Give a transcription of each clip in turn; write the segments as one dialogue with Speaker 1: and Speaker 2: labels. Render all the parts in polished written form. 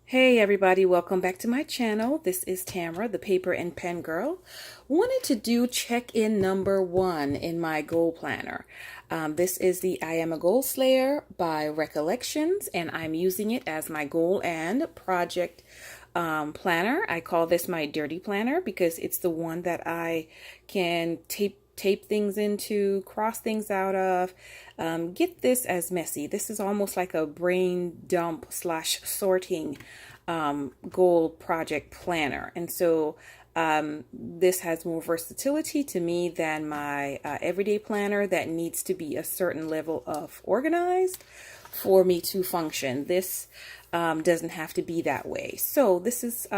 Speaker 1: Hey everybody, welcome back to my channel. This is Tamara, the paper and pen girl. Wanted to do check-in number 1 in my goal planner. This is the I Am a Goal Slayer by Recollections, and I'm using it as my goal and project planner. I call this my dirty planner because it's the one that I can tape things into, cross things out of, get this as messy. This is almost like a brain dump slash sorting goal project planner. And so this has more versatility to me than my everyday planner that needs to be a certain level of organized for me to function. This doesn't have to be that way. So this is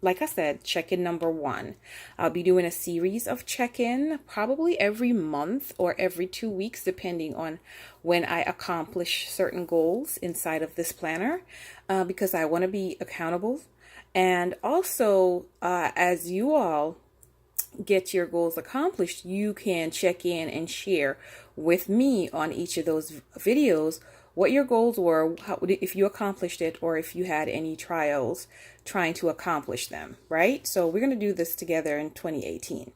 Speaker 1: like I said, check-in number 1. I'll be doing a series of check-in probably every month or every 2 weeks, depending on when I accomplish certain goals inside of this planner, because I want to be accountable. And also, as you all get your goals accomplished, you can check in and share with me on each of those videos what your goals were, if you accomplished it, or if you had any trials trying to accomplish them, right? So we're going to do this together in 2018.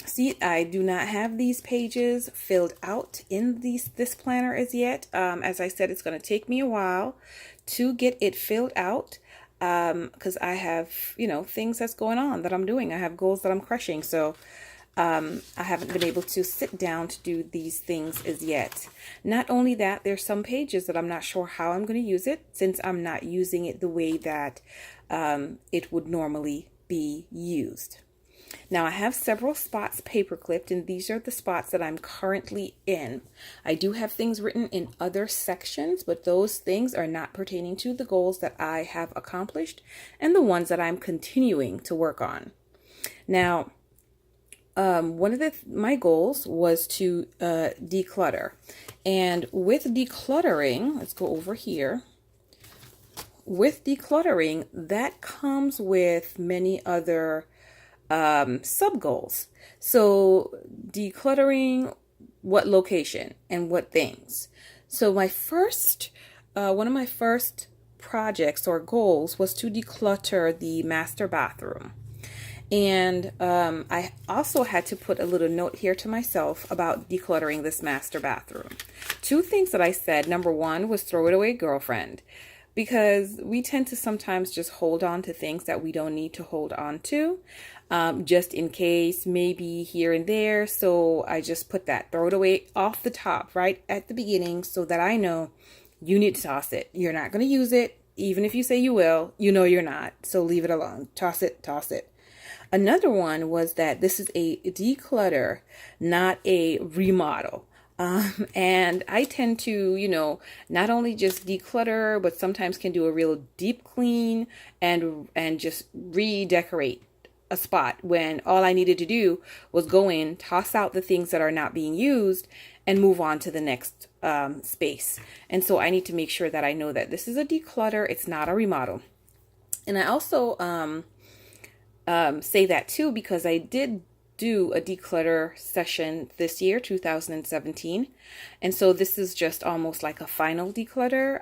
Speaker 1: See, I do not have these pages filled out in this planner as yet. As I said, it's going to take me a while to get it filled out because I have, things that's going on that I'm doing. I have goals that I'm crushing. So I haven't been able to sit down to do these things as yet. Not only that, there's some pages that I'm not sure how I'm going to use it since I'm not using it the way that it would normally be used. Now I have several spots paper clipped, and these are the spots that I'm currently in. I do have things written in other sections, but those things are not pertaining to the goals that I have accomplished and the ones that I'm continuing to work on. Now, one of my goals was to declutter. And with decluttering, let's go over here. With decluttering, that comes with many other sub goals. So decluttering what location and what things. So my first, one of my first projects or goals was to declutter the master bathroom. And I also had to put a little note here to myself about decluttering this master bathroom. 2 things that I said. Number 1 was throw it away, girlfriend, because we tend to sometimes just hold on to things that we don't need to hold on to, just in case, maybe here and there. So I just put that, throw it away off the top, right at the beginning, so that I know you need to toss it. You're not going to use it. Even if you say you will, you're not. So leave it alone. Toss it, toss it. Another one was that this is a declutter, not a remodel. And I tend to, not only just declutter, but sometimes can do a real deep clean and just redecorate a spot when all I needed to do was go in, toss out the things that are not being used, and move on to the next space. And so I need to make sure that I know that this is a declutter. It's not a remodel. And I also say that too because I did do a declutter session this year, 2017, and so this is just almost like a final declutter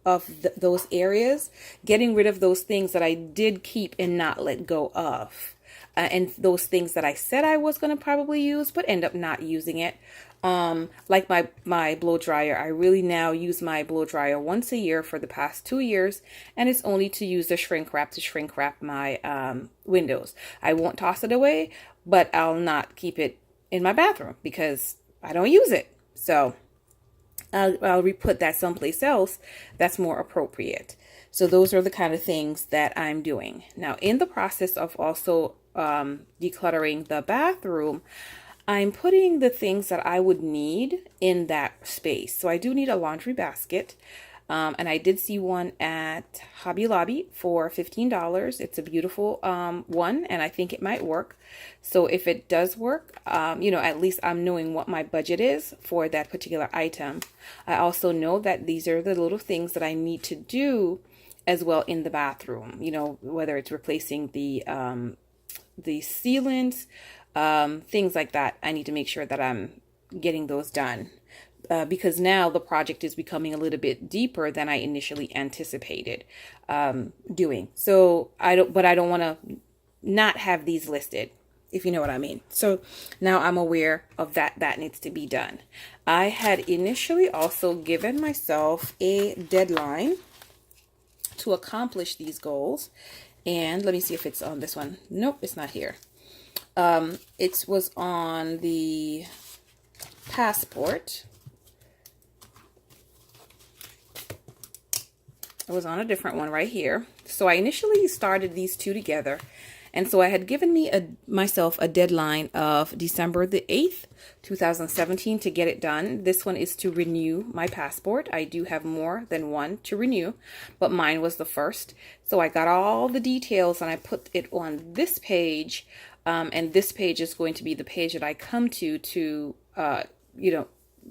Speaker 1: of those areas, getting rid of those things that I did keep and not let go of, and those things that I said I was going to probably use but end up not using it. Like my blow dryer. I really now use my blow dryer once a year for the past 2 years, and it's only to use the shrink wrap to shrink wrap my windows. I won't toss it away, but I'll not keep it in my bathroom because I don't use it. So I'll re-put that someplace else that's more appropriate. So those are the kind of things that I'm doing. Now, in the process of also decluttering the bathroom, I'm putting the things that I would need in that space. So I do need a laundry basket. And I did see one at Hobby Lobby for $15. It's a beautiful one, and I think it might work. So if it does work, at least I'm knowing what my budget is for that particular item. I also know that these are the little things that I need to do as well in the bathroom, whether it's replacing the sealants, things like that. I need to make sure that I'm getting those done. because now the project is becoming a little bit deeper than I initially anticipated doing. So I don't want to not have these listed, if you know what I mean. So now I'm aware of that needs to be done. I had initially also given myself a deadline to accomplish these goals. And let me see if it's on this one. Nope, it's not here. It was on the passport. It was on a different one right here. So I initially started these two together. And so I had given myself a deadline of December the 8th, 2017 to get it done. This one is to renew my passport. I do have more than one to renew, but mine was the first. So I got all the details and I put it on this page. And this page is going to be the page that I come to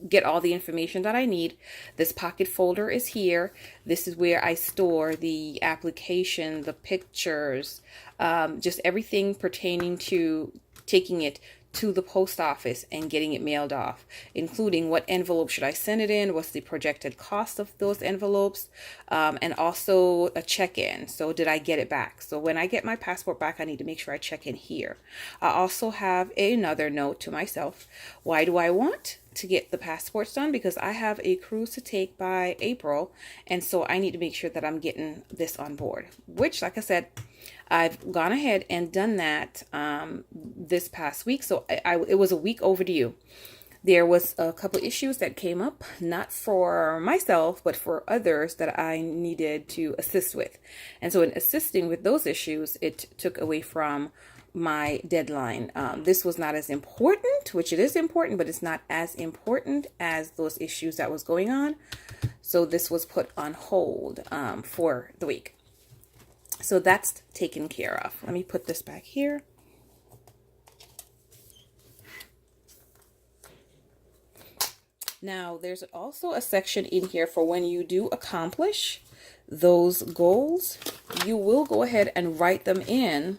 Speaker 1: get all the information that I need. This pocket folder is here. This is where I store the application, the pictures, just everything pertaining to taking it to the post office and getting it mailed off, including what envelope should I send it in, what's the projected cost of those envelopes, and also a check-in. So did I get it back? So when I get my passport back, I need to make sure I check in here. I also have another note to myself. Why do I want to get the passports done? Because I have a cruise to take by April, and so I need to make sure that I'm getting this on board, which, like I said, I've gone ahead and done that this past week. So it was a week overdue. There was a couple issues that came up, not for myself, but for others that I needed to assist with. And so in assisting with those issues, it took away from my deadline. This was not as important, which it is important, but it's not as important as those issues that was going on. So this was put on hold for the week. So that's taken care of. Let me put this back here. Now, there's also a section in here for when you do accomplish those goals, you will go ahead and write them in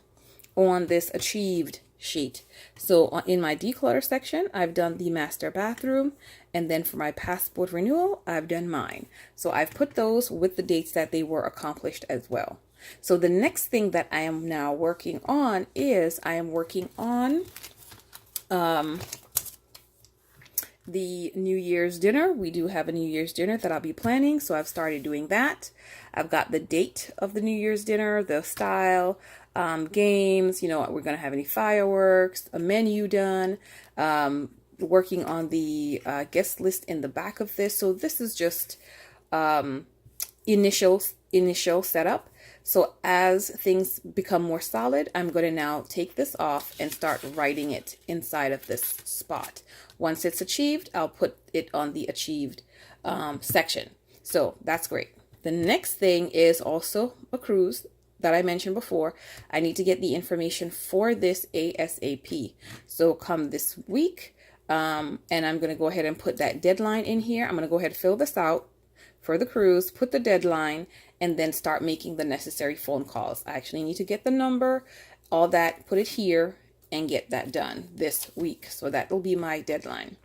Speaker 1: on this achieved sheet. So in my declutter section, I've done the master bathroom, and then for my passport renewal, I've done mine. So I've put those with the dates that they were accomplished as well. So the next thing that I am now working on is I am working on the New Year's dinner. We do have a New Year's dinner that I'll be planning, so I've started doing that. I've got the date of the New Year's dinner, the style, games, we're going to have any fireworks, a menu done, working on the guest list in the back of this. So this is just initial setup. So as things become more solid, I'm going to now take this off and start writing it inside of this spot. Once it's achieved, I'll put it on the achieved section. So that's great. The next thing is also a cruise that I mentioned before. I need to get the information for this ASAP. So come this week, and I'm going to go ahead and put that deadline in here. I'm going to go ahead and fill this out for the cruise, put the deadline, and then start making the necessary phone calls. I actually need to get the number, all that, put it here, and get that done this week. So that will be my deadline.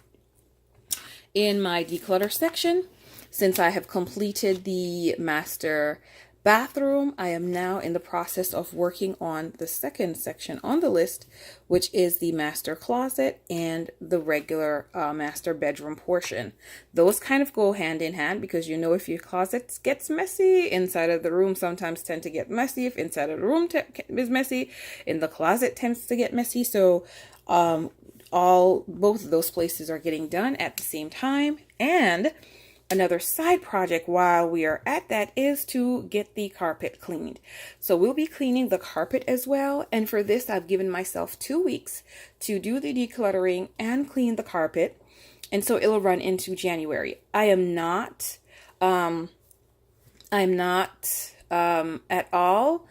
Speaker 1: In my declutter section, since I have completed the master bathroom, I am now in the process of working on the second section on the list, which is the master closet and the regular master bedroom portion. Those kind of go hand in hand, because if your closet gets messy, inside of the room sometimes tend to get messy. If inside of the room is messy, in the closet tends to get messy. So both of those places are getting done at the same time. And another side project while we are at that is to get the carpet cleaned. So we'll be cleaning the carpet as well. And for this, I've given myself 2 weeks to do the decluttering and clean the carpet. And so it'll run into January. I'm not at all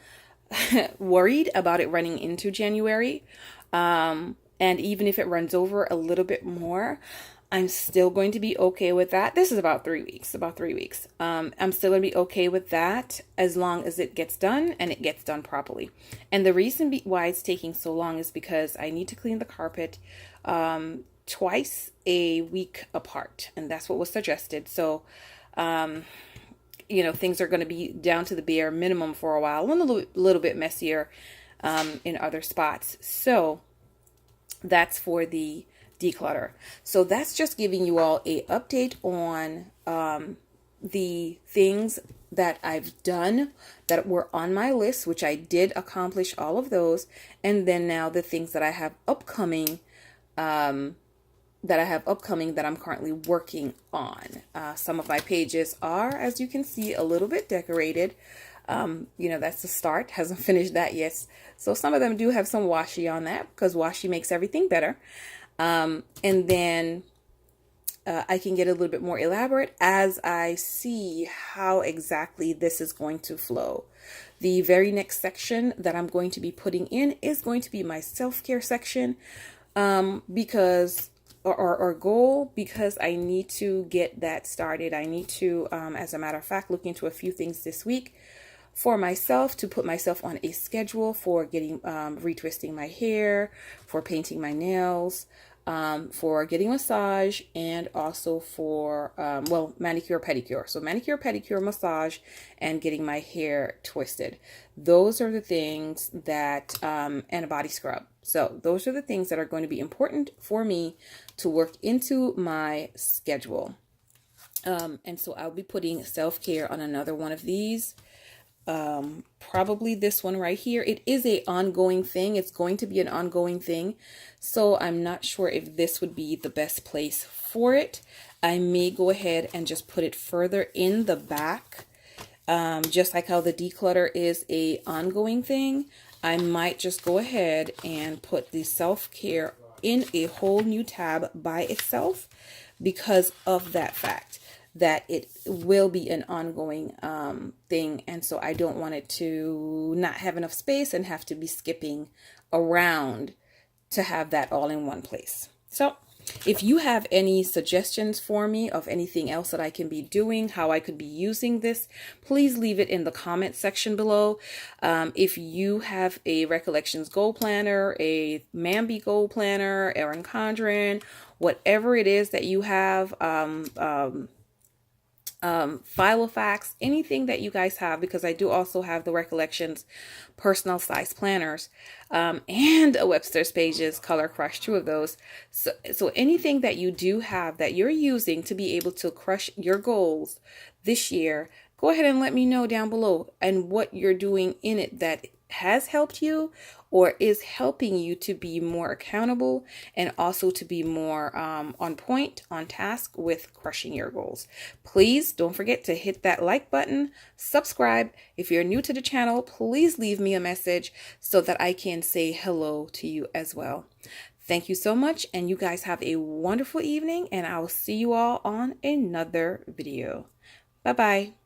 Speaker 1: worried about it running into January. And even if it runs over a little bit more, I'm still going to be okay with that. This is about 3 weeks, I'm still going to be okay with that as long as it gets done and it gets done properly. And the reason why it's taking so long is because I need to clean the carpet twice a week apart, and that's what was suggested. So, you know, things are going to be down to the bare minimum for a while, and a little bit messier in other spots. So that's for the declutter. So that's just giving you all a update on the things that I've done that were on my list, which I did accomplish all of those, and then now the things that I have upcoming that I'm currently working on. Some of my pages are, as you can see, a little bit decorated. You know, that's the start. Hasn't finished that yet. So some of them do have some washi on that because washi makes everything better. And then I can get a little bit more elaborate as I see how exactly this is going to flow. The very next section that I'm going to be putting in is going to be my self-care section, because or goal, because I need to get that started. I need to, as a matter of fact, look into a few things this week for myself to put myself on a schedule for getting retwisting my hair, for painting my nails, for getting massage, and also for manicure pedicure. So manicure pedicure, massage, and getting my hair twisted. Those are the things that and a body scrub. So those are the things that are going to be important for me to work into my schedule. And so I'll be putting self-care on another one of these. Probably this one right here. It is a ongoing thing. It's going to be an ongoing thing. So I'm not sure if this would be the best place for it. I may go ahead and just put it further in the back. Just like how the declutter is a ongoing thing, I might just go ahead and put the self-care in a whole new tab by itself because of that fact that it will be an ongoing thing. And so I don't want it to not have enough space and have to be skipping around to have that all in one place. So if you have any suggestions for me of anything else that I can be doing, how I could be using this, please leave it in the comment section below. If you have a Recollections Goal Planner, a Mambi Goal Planner, Erin Condren, whatever it is that you have, Filofax, anything that you guys have, because I do also have the Recollections personal size planners, and a Webster's Pages Color Crush, 2 of those. So anything that you do have that you're using to be able to crush your goals this year, go ahead and let me know down below, and what you're doing in it that has helped you or is helping you to be more accountable and also to be more on point, on task with crushing your goals. Please don't forget to hit that like button, subscribe. If you're new to the channel, please leave me a message so that I can say hello to you as well. Thank you so much, and you guys have a wonderful evening, and I'll see you all on another video. Bye-bye.